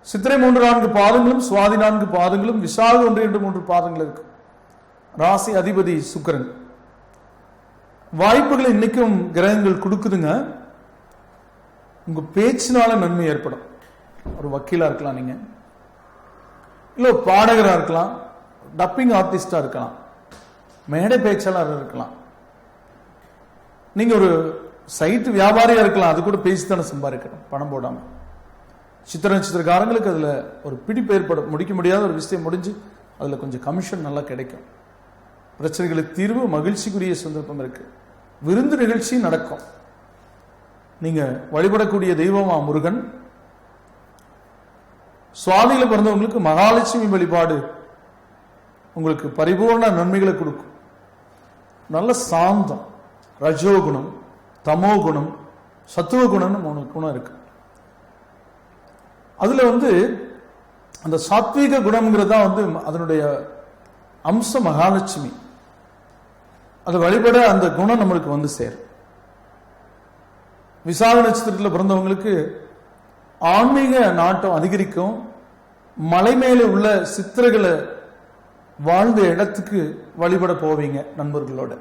சித்திரை 3-4 பாதங்களும், சுவாதி 4 பாதங்களும், விசாகம் 1-3 பாதங்கள் இருக்கு. ராசி அதிபதி சுக்கிரன். வாய்ப்புகளை இன்னைக்கும் கிரகங்கள் கொடுக்குதுங்க. உங்க பேச்சினால நன்மை ஏற்படும். ஒரு வக்கீலா இருக்கலாம், நீங்க இல்ல பாடகரா இருக்கலாம், டப்பிங் ஆர்டிஸ்டா இருக்கலாம், மேடை பேச்சாளர் இருக்கலாம், நீங்க ஒரு சைட்டு வியாபாரியா இருக்கலாம். அது கூட பேசி தானே சம்பாதிக்கணும், பணம் போடாம. சித்திர நட்சத்திரக்காரங்களுக்கு அதுல ஒரு பிடிப்பு ஏற்படும். முடிக்க முடியாத ஒரு விஷயம் முடிஞ்சு அதுல கொஞ்சம் கமிஷன் நல்லா கிடைக்கும். பிரச்சனைகளுக்கு தீர்வு, மகிழ்ச்சிக்குரிய சந்தர்ப்பம் இருக்கு. விருந்து நிகழ்ச்சி நடக்கும். நீங்க வழிபடக்கூடிய தெய்வமா முருகன். சுவாதியில பிறந்தவங்களுக்கு மகாலட்சுமி வழிபாடு உங்களுக்கு பரிபூர்ண நன்மைகளை கொடுக்கும். நல்ல சாந்தம், ரஜோகுணம், தமோகுணம், சத்துவகுணம்னு 3 குணம் இருக்கு. அதுல அந்த சாத்வீக குணம்ங்கிறது தான் அதனுடைய அம்சம் மகாலட்சுமி. அதை வழிபட அந்த குணம் நம்மளுக்கு சேரும். விசாக நட்சத்திரத்தில் பிறந்தவங்களுக்கு ஆன்மீக நாட்டம் அதிகரிக்கும். மலை மேலே உள்ள சித்திரங்களை வாழ்ந்த இடத்துக்கு வழிபட போவீங்க நண்பர்களோட.